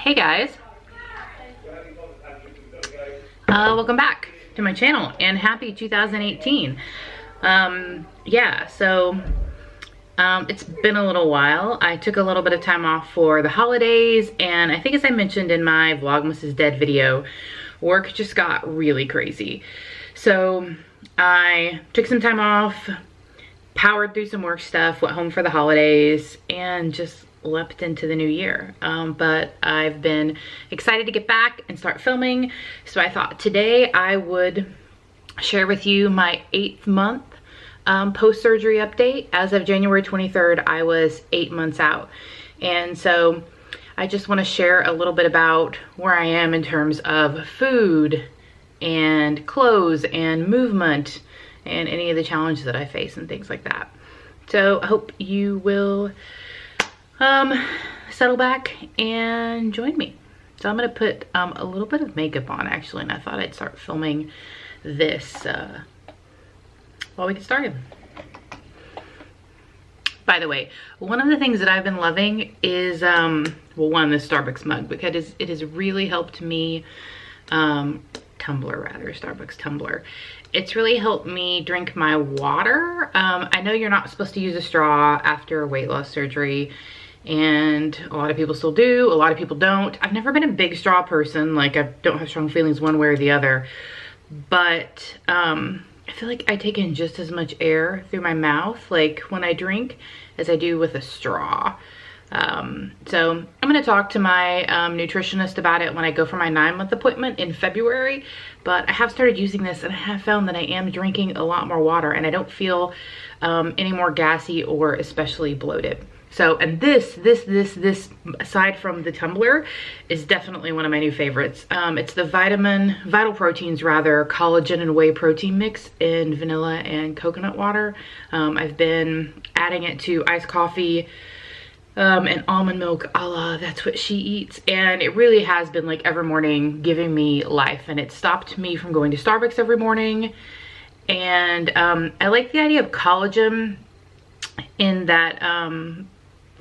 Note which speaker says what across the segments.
Speaker 1: Hey guys, welcome back to my channel and happy 2018. It's been a little while. I took a little bit of time off for the holidays, and I think as I mentioned in my Vlogmas is Dead video, work just got really crazy. So I took some time off, powered through some work stuff, went home for the holidays, and just leapt into the new year. But I've been excited to get back and start filming, so I thought today I would share with you my 8th month post-surgery update. As of January 23rd, I was 8 months out, and so I just want to share a little bit about where I am in terms of food and clothes and movement and any of the challenges that I face and things like that. So I hope you will settle back and join me. So I'm gonna put a little bit of makeup on actually, and I thought I'd start filming this while we get started. By the way, one of the things that I've been loving is well, one, this Starbucks mug, because it has really helped me, Starbucks tumbler. It's really helped me drink my water. I know you're not supposed to use a straw after weight loss surgery, and a lot of people still do, a lot of people don't. I've never been a big straw person, like I don't have strong feelings one way or the other, but I feel like I take in just as much air through my mouth, like when I drink, as I do with a straw. So I'm gonna talk to my nutritionist about it when I go for my 9-month appointment in February, but I have started using this and I have found that I am drinking a lot more water, and I don't feel any more gassy or especially bloated. So, and this, aside from the tumbler, is definitely one of my new favorites. It's the Vital Proteins rather, collagen and whey protein mix in vanilla and coconut water. I've been adding it to iced coffee and almond milk, a la That's What She Eats. And it really has been like every morning giving me life, and it stopped me from going to Starbucks every morning. And I like the idea of collagen in that,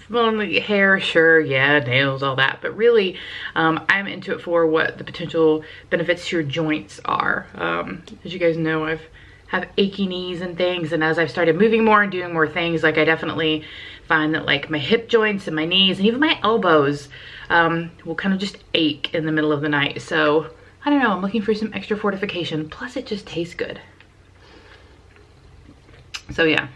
Speaker 1: well, like hair, sure, yeah, nails, all that, but really I'm into it for what the potential benefits to your joints are. As you guys know, I've have achy knees and things, and as I've started moving more and doing more things, like I definitely find that like my hip joints and my knees and even my elbows will kind of just ache in the middle of the night. So I don't know, I'm looking for some extra fortification, plus it just tastes good. So yeah,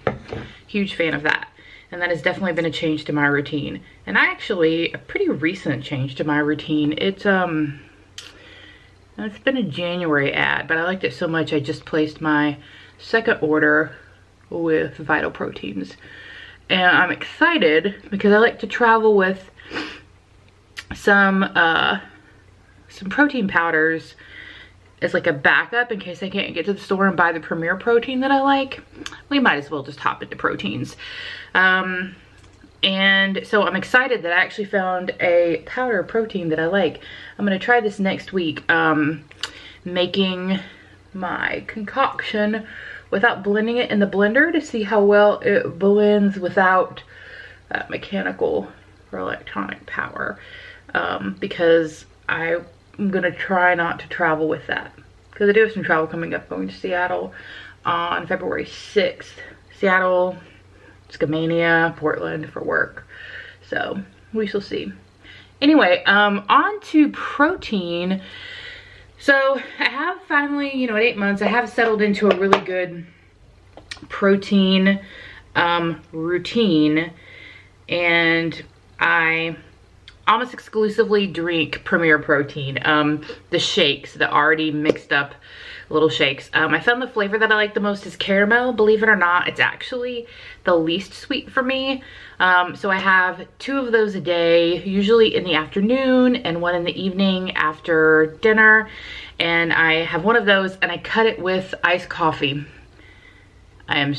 Speaker 1: huge fan of that. And that has definitely been a change to my routine. And actually, a pretty recent change to my routine. It's been a January ad, but I liked it so much I just placed my second order with Vital Proteins. And I'm excited because I like to travel with some protein powders as like a backup in case I can't get to the store and buy the Premier protein that I like. We might as well just hop into proteins. And so I'm excited that I actually found a powder protein that I like. I'm gonna try this next week, making my concoction without blending it in the blender to see how well it blends without mechanical or electronic power, because I'm gonna try not to travel with that, because I do have some travel coming up, going to Seattle on February 6th. Seattle, Skamania, Portland for work. So we shall see. Anyway, on to protein. So I have finally, you know, at 8 months, I have settled into a really good protein routine, and I almost exclusively drink Premier Protein, the shakes, the already mixed up little shakes. I found the flavor that I like the most is caramel. Believe it or not, it's actually the least sweet for me. So I have 2 of those a day, usually in the afternoon and 1 in the evening after dinner. And I have 1 of those and I cut it with iced coffee. I am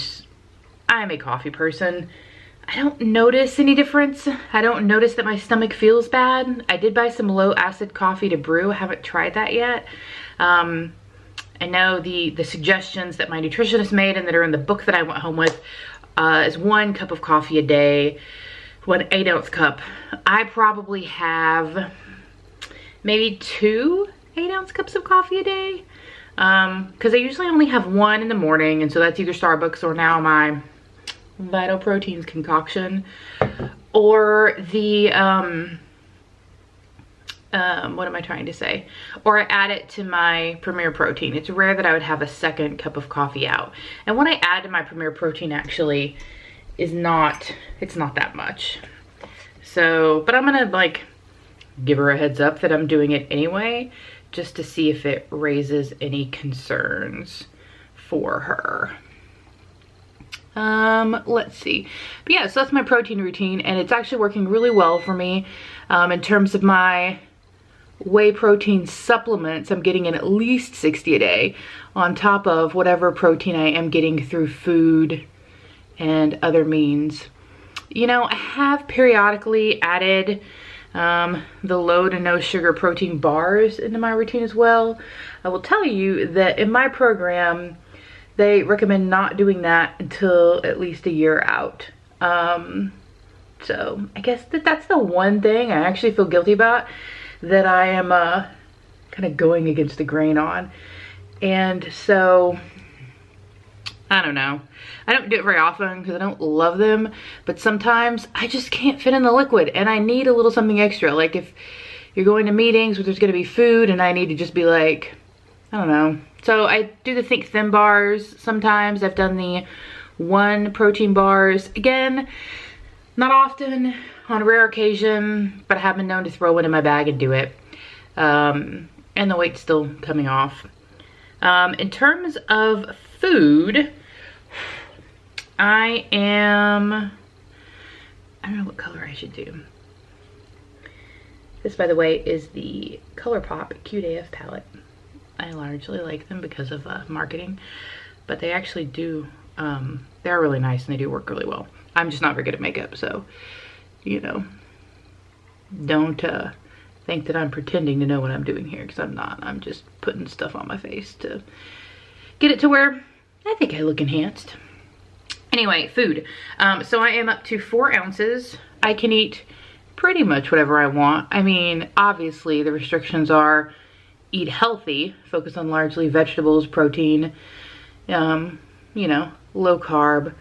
Speaker 1: a coffee person. I don't notice any difference. I don't notice that my stomach feels bad. I did buy some low acid coffee to brew. I haven't tried that yet. I know the suggestions that my nutritionist made and that are in the book that I went home with is 1 cup of coffee a day, 1 8-ounce cup. I probably have maybe 2 8-ounce cups of coffee a day. Because I usually only have one in the morning, and so that's either Starbucks or now my Vital Proteins concoction, or the what am I trying to say? Or I add it to my Premier Protein. It's rare that I would have a second cup of coffee out. And what I add to my Premier Protein actually is not, it's not that much. So, but I'm gonna like give her a heads up that I'm doing it anyway, just to see if it raises any concerns for her. Let's see. But yeah, so that's my protein routine, and it's actually working really well for me. In terms of my whey protein supplements, I'm getting in at least 60 a day on top of whatever protein I am getting through food and other means. You know, I have periodically added the low to no sugar protein bars into my routine as well. I will tell you that in my program, they recommend not doing that until at least a year out. So I guess that's the one thing I actually feel guilty about, that I am kind of going against the grain on. And so, I don't know. I don't do it very often because I don't love them, but sometimes I just can't fit in the liquid and I need a little something extra. Like if you're going to meetings where there's going to be food and I need to just be like, I don't know. So I do the Think Thin bars sometimes. I've done the 1 protein bars. Again, not often, on a rare occasion, but I have been known to throw one in my bag and do it. And the weight's still coming off. In terms of food, I don't know what color I should do. This, by the way, is the ColourPop Cute AF palette. I largely like them because of marketing, but they actually do, they're really nice and they do work really well. I'm just not very good at makeup, so, you know, don't think that I'm pretending to know what I'm doing here, because I'm not. I'm just putting stuff on my face to get it to where I think I look enhanced. Anyway, food. So I am up to 4 ounces. I can eat pretty much whatever I want. I mean, obviously the restrictions are eat healthy, focus on largely vegetables, protein, you know, low carb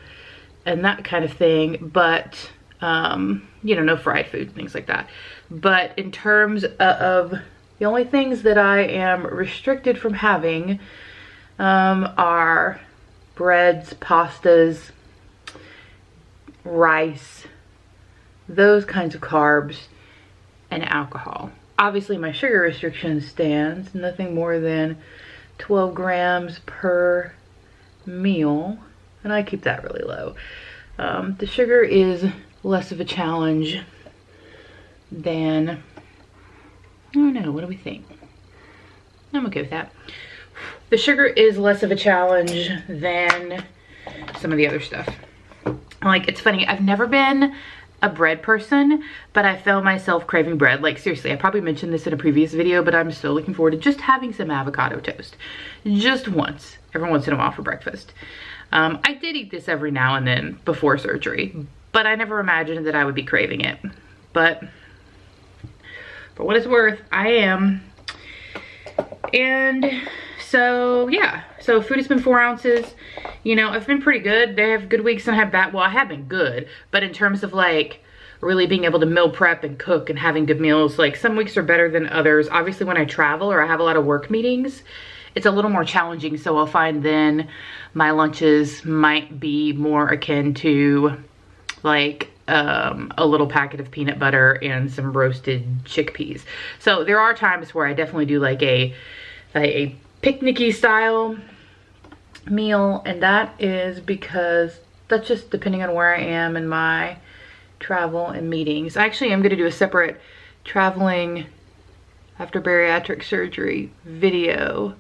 Speaker 1: and that kind of thing, but you know, no fried food, things like that. But in terms of the only things that I am restricted from having are breads, pastas, rice, those kinds of carbs, and alcohol. Obviously my sugar restriction stands, nothing more than 12 grams per meal, and I keep that really low. The sugar is less of a challenge than, I don't know, what do we think? I'm okay with that. The sugar is less of a challenge than some of the other stuff. Like, it's funny, I've never been a bread person, but I felt myself craving bread. Like, seriously, I probably mentioned this in a previous video, but I'm still looking forward to just having some avocado toast. Just once, every once in a while for breakfast. I did eat this every now and then before surgery, but I never imagined that I would be craving it. But for what it's worth, I am. And so, yeah. So food has been 4 ounces. You know, I've been pretty good. They have good weeks and I have bad. Well, I have been good. But in terms of like really being able to meal prep and cook and having good meals, like some weeks are better than others. Obviously when I travel or I have a lot of work meetings, it's a little more challenging. So I'll find then my lunches might be more akin to like a little packet of peanut butter and some roasted chickpeas. So there are times where I definitely do like a picnicky style meal, and that is because that's just depending on where I am in my travel and meetings. Actually, I'm going to do a separate traveling after bariatric surgery video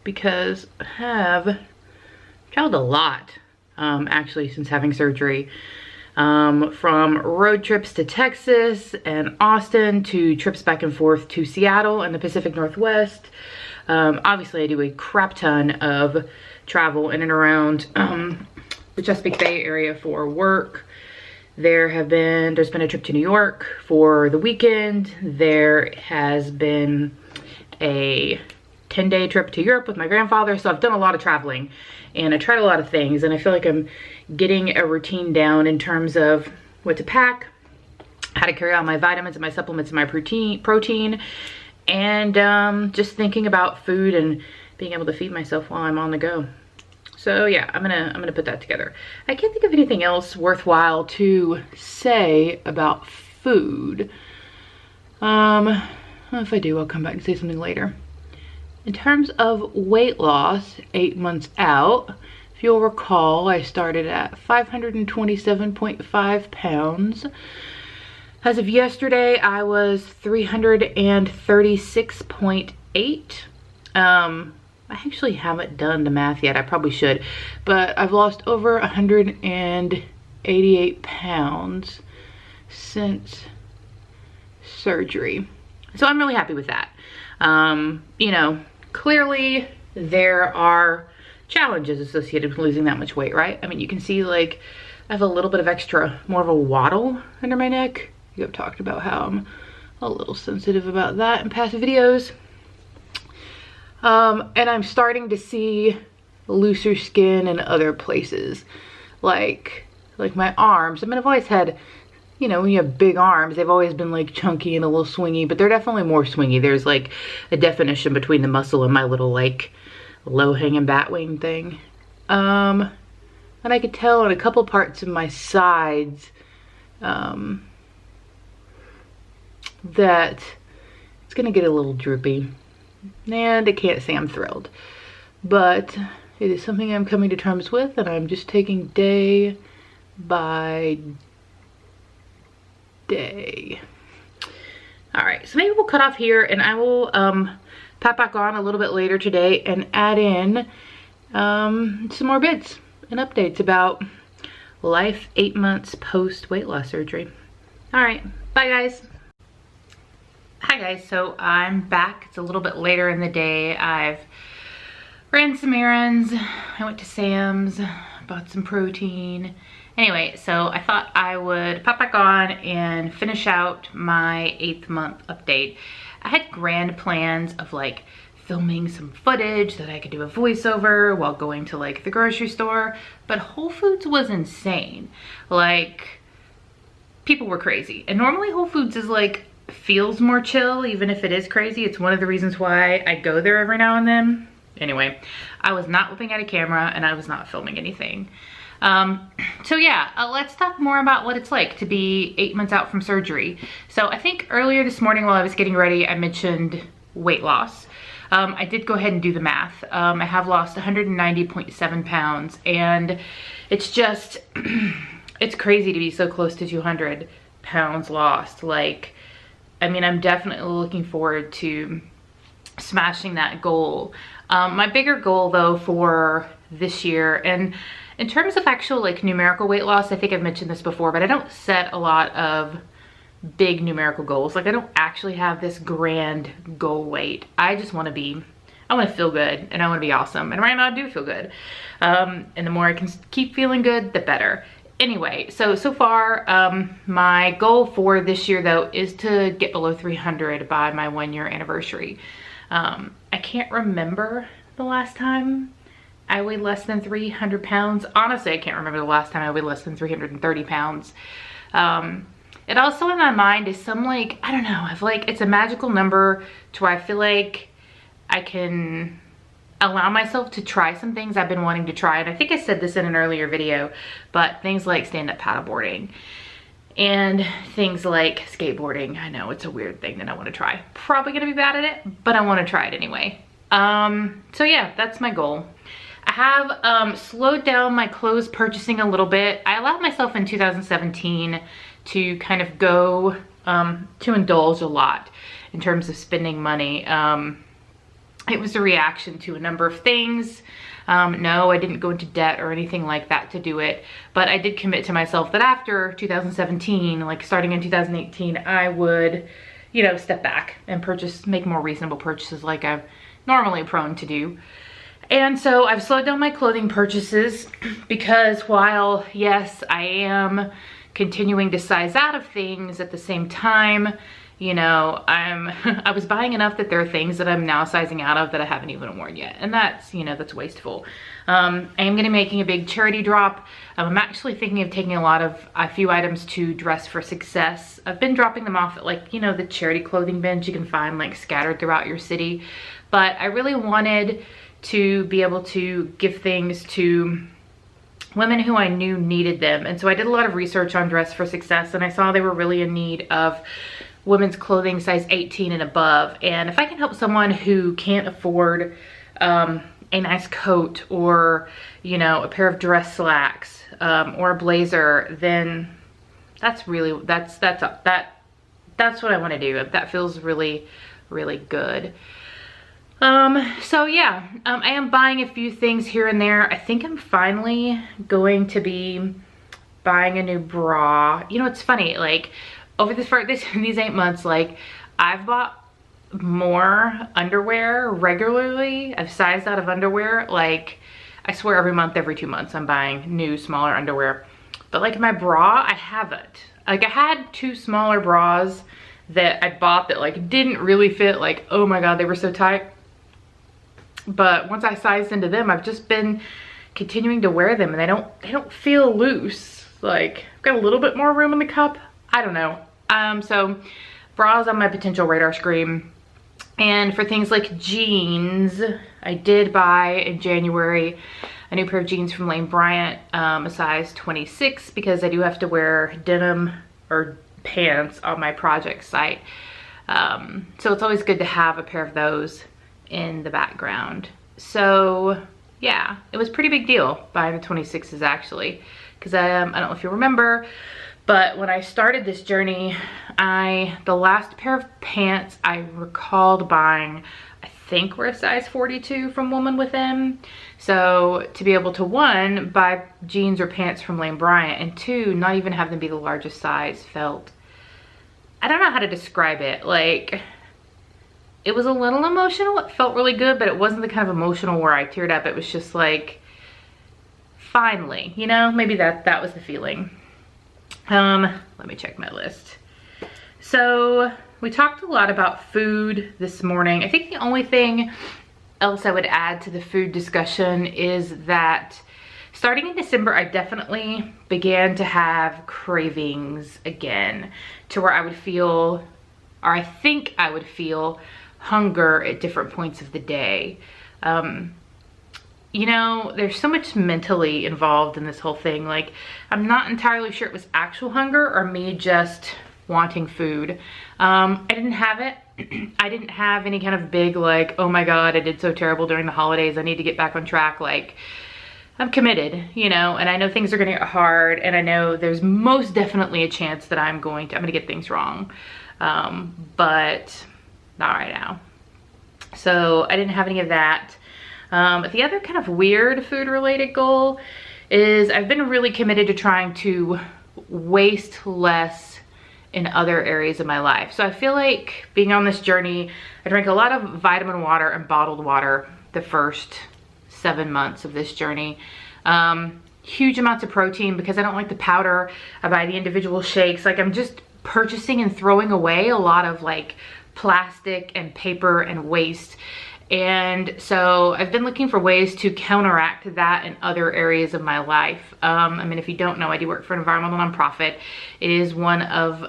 Speaker 1: because I have traveled a lot actually since having surgery. From road trips to Texas and Austin to trips back and forth to Seattle and the Pacific Northwest. Obviously I do a crap ton of travel in and around the Chesapeake Bay area for work. there's been a trip to New York for the weekend. There has been a 10-day trip to Europe with my grandfather. So I've done a lot of traveling and I tried a lot of things, and I feel like I'm getting a routine down in terms of what to pack, how to carry out my vitamins and my supplements and my protein, and just thinking about food and being able to feed myself while I'm on the go. So yeah, I'm gonna put that together. I can't think of anything else worthwhile to say about food. Well, if I do, I'll come back and say something later. In terms of weight loss, 8 months out, if you'll recall, I started at 527.5 pounds. As of yesterday, I was 336.8. I actually haven't done the math yet. I probably should, but I've lost over 188 pounds since surgery. So I'm really happy with that. You know, clearly there are challenges associated with losing that much weight, right? I mean, you can see like I have a little bit of extra, more of a waddle under my neck. I've talked about how I'm a little sensitive about that in past videos. And I'm starting to see looser skin in other places, like my arms. I mean, I've always had, you know, when you have big arms, they've always been like chunky and a little swingy, but they're definitely more swingy. There's like a definition between the muscle and my little like low hanging bat wing thing. And I could tell on a couple parts of my sides, that it's gonna get a little droopy, and I can't say I'm thrilled, but it is something I'm coming to terms with, and I'm just taking day by day. All right, so maybe we'll cut off here, and I will pop back on a little bit later today and add in some more bits and updates about life 8 months post weight loss surgery. All right, bye guys. Hi guys, so I'm back. It's a little bit later in the day. I've ran some errands. I went to Sam's, bought some protein. Anyway, so I thought I would pop back on and finish out my 8th month update. I had grand plans of like filming some footage that I could do a voiceover while going to like the grocery store, but Whole Foods was insane. Like, people were crazy. And normally Whole Foods is like, feels more chill, even if it is crazy. It's one of the reasons why I go there every now and then. Anyway, I was not looking at a camera and I was not filming anything. So yeah, let's talk more about what it's like to be 8 months out from surgery. So I think earlier this morning while I was getting ready, I mentioned weight loss. I did go ahead and do the math. I have lost 190.7 pounds, and it's just, it's crazy to be so close to 200 pounds lost. Like, I mean, I'm definitely looking forward to smashing that goal. My bigger goal though for this year, and in terms of actual like numerical weight loss, I think I've mentioned this before, but I don't set a lot of big numerical goals. Like, I don't actually have this grand goal weight. I just want to I want to feel good, and I want to be awesome. And right now I do feel good. And the more I can keep feeling good, the better. Anyway, so far, my goal for this year though is to get below 300 by my 1 year anniversary. I can't remember the last time I weighed less than 300 pounds. Honestly, I can't remember the last time I weighed less than 330 pounds. It also in my mind is some like, I don't know, I've like, it's a magical number to where I feel like I can allow myself to try some things I've been wanting to try. And I think I said this in an earlier video, but things like stand-up paddleboarding and things like skateboarding. I know it's a weird thing that I want to try. Probably gonna be bad at it, but I want to try it anyway. So yeah, that's my goal. I have slowed down my clothes purchasing a little bit. I allowed myself in 2017 to kind of go to indulge a lot in terms of spending money. It was a reaction to a number of things. No, I didn't go into debt or anything like that to do it, but I did commit to myself that after 2017, like starting in 2018, I would, you know, step back and make more reasonable purchases like I'm normally prone to do. And so I've slowed down my clothing purchases because while, yes, I am continuing to size out of things at the same time. You know, I was buying enough that there are things that I'm now sizing out of that I haven't even worn yet. And that's, you know, that's wasteful. I am gonna be making a big charity drop. I'm actually thinking of taking a few items to Dress for Success. I've been dropping them off at, like, you know, the charity clothing bins you can find like scattered throughout your city. But I really wanted to be able to give things to women who I knew needed them. And so I did a lot of research on Dress for Success, and I saw they were really in need of women's clothing size 18 and above. And if I can help someone who can't afford a nice coat, or, you know, a pair of dress slacks, or a blazer, then that's really, that's what I want to do. That feels really, really good. So yeah, I am buying a few things here and there. I think I'm finally going to be buying a new bra. You know, it's funny, like, over these 8 months, like, I've bought more underwear regularly. I've sized out of underwear. Like, I swear every month, every 2 months, I'm buying new, smaller underwear. But like my bra, I haven't. Like, I had 2 smaller bras that I bought that like didn't really fit. Like, oh my God, they were so tight. But once I sized into them, I've just been continuing to wear them, and they don't feel loose. Like, I've got a little bit more room in the cup. I don't know. So bras on my potential radar screen. And for things like jeans, I did buy in January a new pair of jeans from Lane Bryant, a size 26, because I do have to wear denim or pants on my project site. So it's always good to have a pair of those in the background. So yeah, it was a pretty big deal buying the 26s actually, because I don't know if you remember, but when I started this journey, the last pair of pants I recalled buying, I think were a size 42 from Woman Within. So to be able to, 1, buy jeans or pants from Lane Bryant, and 2, not even have them be the largest size, felt, I don't know how to describe it. Like, it was a little emotional. It felt really good, but it wasn't the kind of emotional where I teared up. It was just like, finally, you know, maybe that was the feeling. Let me check my list. So we talked a lot about food this morning. I think the only thing else I would add to the food discussion is that starting in December, I definitely began to have cravings again, to where I would feel, or I think I would feel, hunger at different points of the day. You know, there's so much mentally involved in this whole thing. Like, I'm not entirely sure it was actual hunger or me just wanting food. I didn't have it. I didn't have any kind of big, like, oh my God, I did so terrible during the holidays, I need to get back on track. Like, I'm committed, you know, and I know things are gonna get hard, and I know there's most definitely a chance that I'm gonna get things wrong. But not right now. So I didn't have any of that. The other kind of weird food related goal is I've been really committed to trying to waste less in other areas of my life. So I feel like being on this journey, I drank a lot of vitamin water and bottled water the first 7 months of this journey. Huge amounts of protein because I don't like the powder. I buy the individual shakes. Like, I'm just purchasing and throwing away a lot of like plastic and paper and waste. And so I've been looking for ways to counteract that in other areas of my life. I mean, if you don't know, I do work for an environmental nonprofit. It is one of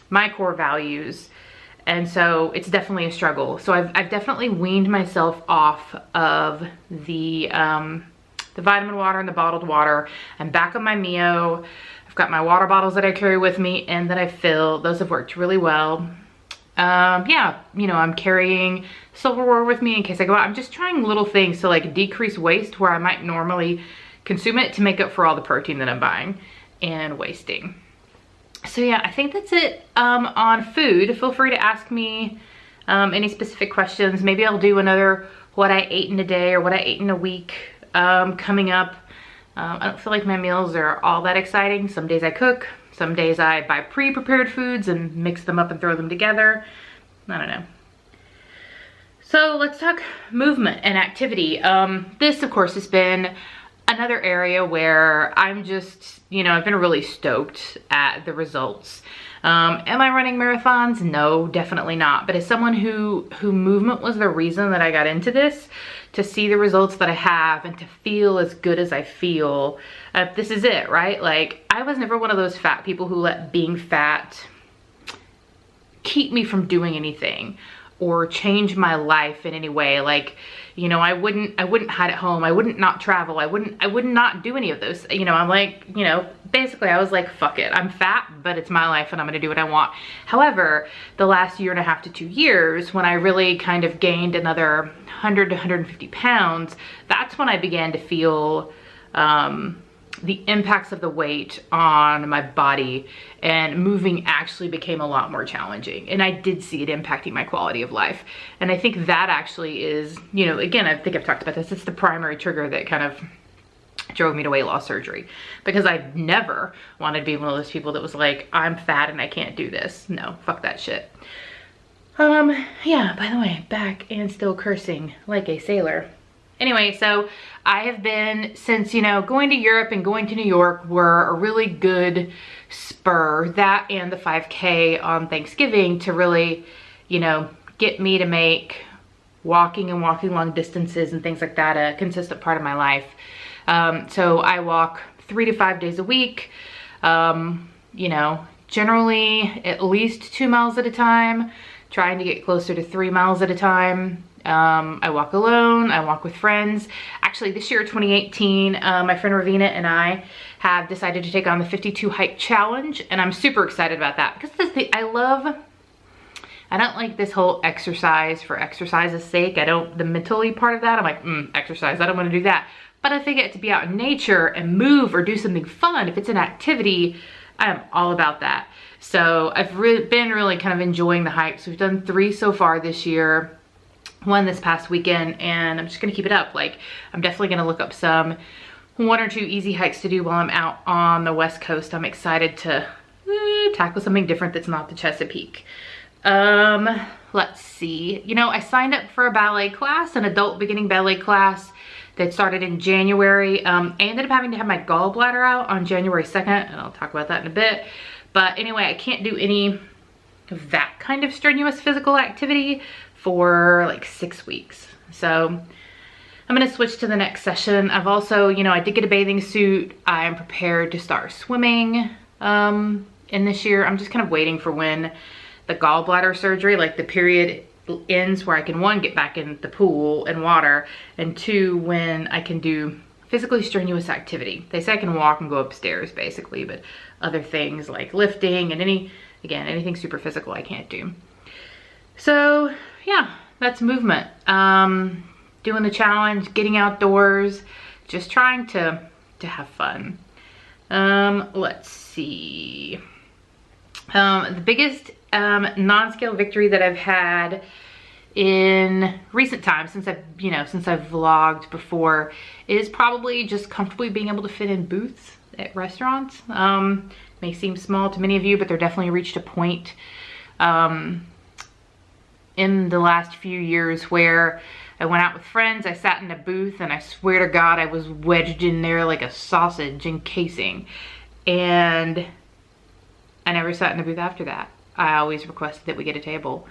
Speaker 1: my core values. And so it's definitely a struggle. So I've definitely weaned myself off of the vitamin water and the bottled water. I'm back on my Mio. I've got my water bottles that I carry with me and that I fill. Those have worked really well. Yeah, you know, I'm carrying silverware with me in case I go out. I'm just trying little things to like decrease waste where I might normally consume it, to make up for all the protein that I'm buying and wasting. So yeah, I think that's it on food. Feel free to ask me any specific questions. Maybe I'll do another what I ate in a day or what I ate in a week coming up. I don't feel like my meals are all that exciting. Some days I cook. Some days I buy pre-prepared foods and mix them up and throw them together. I don't know. So let's talk movement and activity. This, of course, has been another area where I'm just, you know, I've been really stoked at the results. Am I running marathons? No, definitely not. But as someone who movement was the reason that I got into this, to see the results that I have and to feel as good as I feel, this is it, right? Like, I was never one of those fat people who let being fat keep me from doing anything or change my life in any way. Like, you know, I wouldn't hide at home. I wouldn't not travel. I would not do any of those. You know, I'm like, you know, basically I was like, fuck it. I'm fat, but it's my life and I'm gonna do what I want. However, the last 1.5 to 2 years, when I really kind of gained another 100 to 150 pounds, that's when I began to feel the impacts of the weight on my body, and moving actually became a lot more challenging. And I did see it impacting my quality of life. And I think that actually is, you know, again, I think I've talked about this, it's the primary trigger that kind of drove me to weight loss surgery, because I never wanted to be one of those people that was like, I'm fat and I can't do this. No, fuck that shit. Yeah, by the way, back and still cursing like a sailor. Anyway, so I have been, since, you know, going to Europe and going to New York were a really good spur, that and the 5K on Thanksgiving, to really, you know, get me to make walking and walking long distances and things like that a consistent part of my life. So I walk 3 to 5 days a week, you know, generally at least 2 miles at a time, trying to get closer to 3 miles at a time. I walk alone, I walk with friends. Actually, this year, 2018, my friend Ravina and I have decided to take on the 52 hike challenge, and I'm super excited about that, because this thing, I don't like this whole exercise for exercise's sake. The mentally part of that, I'm like, exercise, I don't want to do that. But if I get to be out in nature and move or do something fun, if it's an activity, I am all about that. So I've been really kind of enjoying the hikes. We've done 3 so far this year, 1 this past weekend, and I'm just gonna keep it up. Like, I'm definitely gonna look up some 1 or 2 easy hikes to do while I'm out on the West Coast. I'm excited to tackle something different that's not the Chesapeake. Let's see. You know, I signed up for a ballet class, an adult beginning ballet class that started in January. I ended up having to have my gallbladder out on January 2nd, and I'll talk about that in a bit. But anyway, I can't do any of that kind of strenuous physical activity for like 6 weeks. So I'm gonna switch to the next session. I've also, you know, I did get a bathing suit. I'm prepared to start swimming in this year. I'm just kind of waiting for when the gallbladder surgery, like the period ends where I can, 1, get back in the pool and water, and 2, when I can do physically strenuous activity. They say I can walk and go upstairs basically, but other things like lifting and anything super physical I can't do. So yeah, that's movement. Doing the challenge, getting outdoors, just trying to have fun. Let's see. The biggest non-scale victory that I've had in recent times, since I've vlogged before, is probably just comfortably being able to fit in booths at restaurants. May seem small to many of you, but they're definitely reached a point in the last few years where I went out with friends, I sat in a booth, and I swear to God, I was wedged in there like a sausage in casing. And I never sat in the booth after that. I always requested that we get a table.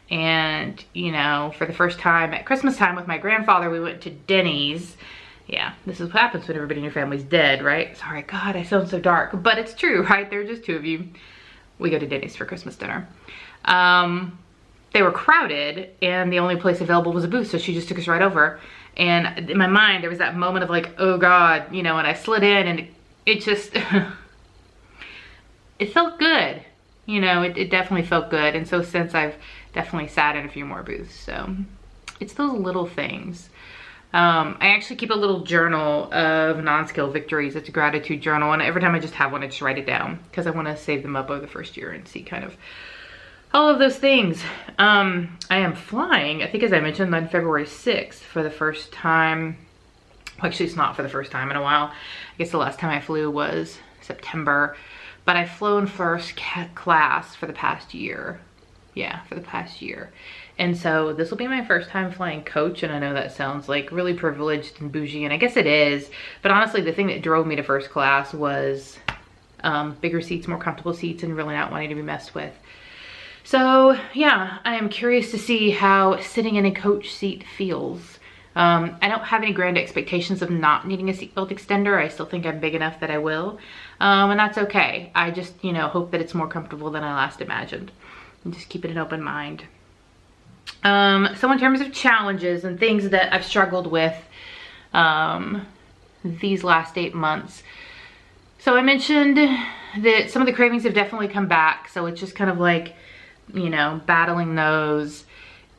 Speaker 1: And, you know, for the first time at Christmas time with my grandfather, we went to Denny's. Yeah, this is what happens when everybody in your family's dead, right? Sorry, God, I sound so dark, but it's true, right? There are just 2 of you. We go to Denny's for Christmas dinner. They were crowded, and the only place available was a booth, so she just took us right over. And in my mind, there was that moment of like, oh God, you know, and I slid in, and it just, it felt good. You know, it definitely felt good. And so since, I've definitely sat in a few more booths. So it's those little things. I actually keep a little journal of non-scale victories. It's a gratitude journal, and every time I just have one, I just write it down, because I want to save them up over the first year and see kind of all of those things. I am flying, I think, as I mentioned, on February 6th for the first time. Well, actually, it's not for the first time in a while. I guess the last time I flew was September, but I've flown first class for the past year. Yeah, for the past year. And so this will be my first time flying coach, and I know that sounds like really privileged and bougie, and I guess it is, but honestly the thing that drove me to first class was bigger seats, more comfortable seats, and really not wanting to be messed with. So yeah, I am curious to see how sitting in a coach seat feels. I don't have any grand expectations of not needing a seatbelt extender. I still think I'm big enough that I will, and that's okay. I just, you know, hope that it's more comfortable than I last imagined, and just keep it an open mind. So in terms of challenges and things that I've struggled with these last 8 months, so I mentioned that some of the cravings have definitely come back, so it's just kind of like, you know, battling those.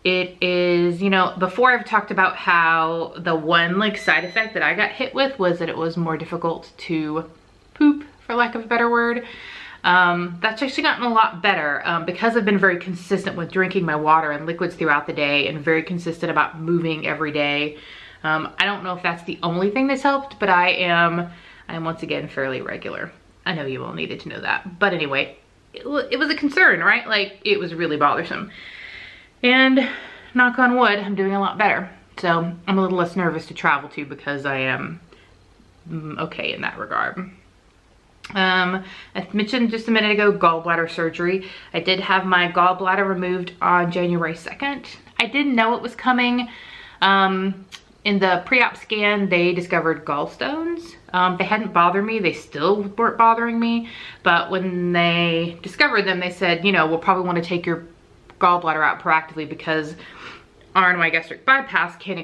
Speaker 1: It is, you know, before I've talked about how the one like side effect that I got hit with was that it was more difficult to poop, for lack of a better word. That's actually gotten a lot better because I've been very consistent with drinking my water and liquids throughout the day, and very consistent about moving every day. I don't know if that's the only thing that's helped, but I am once again fairly regular. I know you all needed to know that, but anyway, it was a concern, right? Like, it was really bothersome. And knock on wood, I'm doing a lot better. So I'm a little less nervous to travel to because I am okay in that regard. I mentioned just a minute ago gallbladder surgery. I did have my gallbladder removed on January 2nd. I didn't know it was coming. In the pre-op scan, they discovered gallstones. They hadn't bothered me. They still weren't bothering me. But when they discovered them, they said, you know, we'll probably want to take your gallbladder out proactively because RNY Gastric Bypass can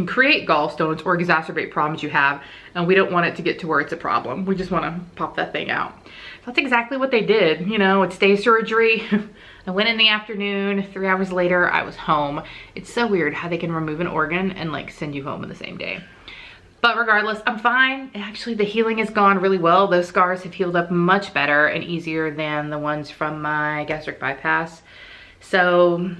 Speaker 1: create gallstones or exacerbate problems you have, and we don't want it to get to where it's a problem. We just want to pop that thing out. So that's exactly what they did. You know, it's day surgery. I went in the afternoon, 3 hours later, I was home. It's so weird how they can remove an organ and like send you home in the same day. But regardless, I'm fine. Actually, the healing has gone really well. Those scars have healed up much better and easier than the ones from my gastric bypass. So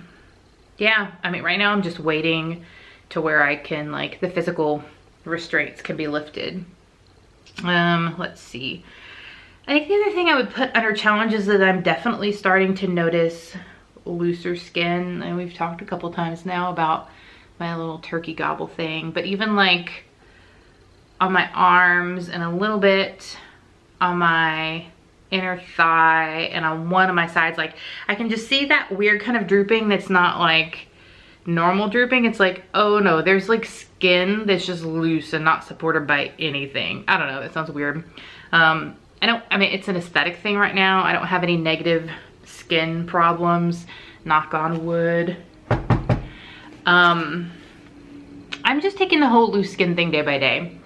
Speaker 1: yeah, I mean, right now I'm just waiting to where I can, like, the physical restraints can be lifted. Let's see. I think the other thing I would put under challenges is that I'm definitely starting to notice looser skin. And we've talked a couple times now about my little turkey gobble thing, but even like on my arms and a little bit on my inner thigh and on one of my sides, like I can just see that weird kind of drooping that's not like normal drooping. It's like, oh no, there's like skin that's just loose and not supported by anything. I don't know, that sounds weird. I mean, it's an aesthetic thing right now. I don't have any negative skin problems, knock on wood. I'm just taking the whole loose skin thing day by day.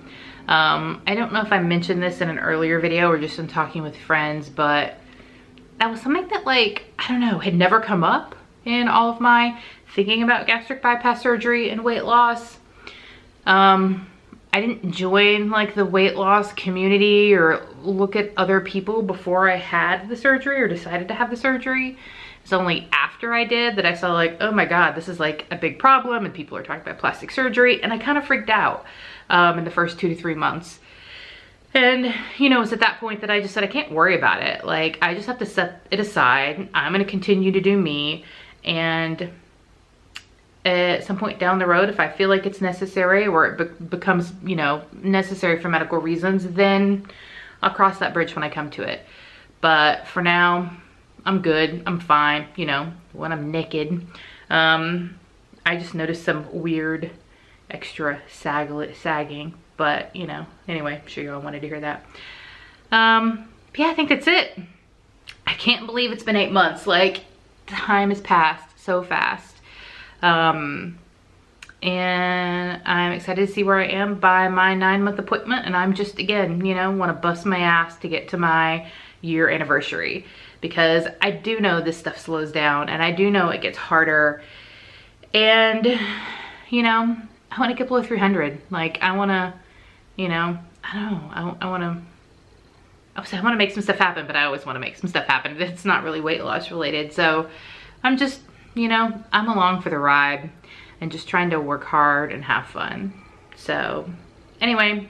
Speaker 1: I don't know if I mentioned this in an earlier video or just in talking with friends, but that was something that, like, I don't know, had never come up in all of my thinking about gastric bypass surgery and weight loss. I didn't join like the weight loss community or look at other people before I had the surgery or decided to have the surgery. It's only after I did that I saw like, oh my God, this is like a big problem and people are talking about plastic surgery, and I kind of freaked out in the first 2 to 3 months. And you know, it's at that point that I just said, I can't worry about it. Like, I just have to set it aside. I'm gonna continue to do me, and at some point down the road, if I feel like it's necessary or it becomes, you know, necessary for medical reasons, then I'll cross that bridge when I come to it. But for now, I'm good, I'm fine, you know, when I'm naked. I just noticed some weird extra sagging, but you know, anyway, I'm sure you all wanted to hear that. Yeah, I think that's it. I can't believe it's been 8 months. Like, time has passed so fast. And I'm excited to see where I am by my 9-month appointment, and I'm just, again, you know, want to bust my ass to get to my year anniversary, because I do know this stuff slows down, and I do know it gets harder, and you know, I want to get below 300. Like, I want to, you know, I don't know, I want to make some stuff happen, but I always want to make some stuff happen. It's not really weight loss related, so I'm just, you know, I'm along for the ride and just trying to work hard and have fun. So anyway,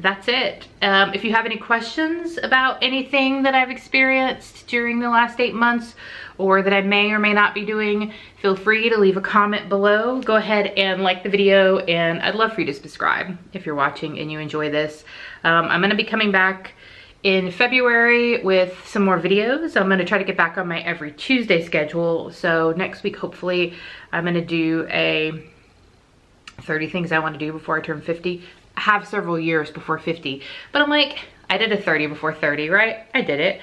Speaker 1: that's it. If you have any questions about anything that I've experienced during the last 8 months or that I may or may not be doing, feel free to leave a comment below. Go ahead and like the video, and I'd love for you to subscribe if you're watching and you enjoy this. I'm gonna be coming back in February with some more videos. I'm gonna try to get back on my every Tuesday schedule. So next week, hopefully, I'm gonna do a 30 things I wanna do before I turn 50. I have several years before 50, but I'm like, I did a 30 before 30, right? I did it.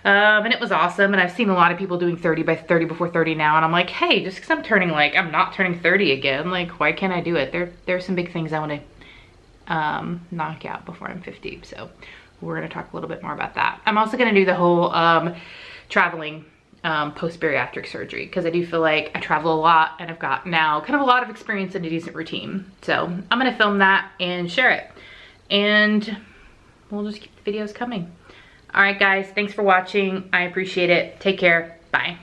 Speaker 1: And it was awesome. And I've seen a lot of people doing 30 by 30 before 30 now. And I'm like, hey, just cause I'm turning, like, I'm not turning 30 again. Like, why can't I do it? There's some big things I want to knock out before I'm 50. So we're going to talk a little bit more about that. I'm also going to do the whole traveling post-bariatric surgery, because I do feel like I travel a lot and I've got now kind of a lot of experience in a decent routine. So I'm going to film that and share it. And we'll just keep the videos coming. All right, guys, thanks for watching. I appreciate it. Take care. Bye.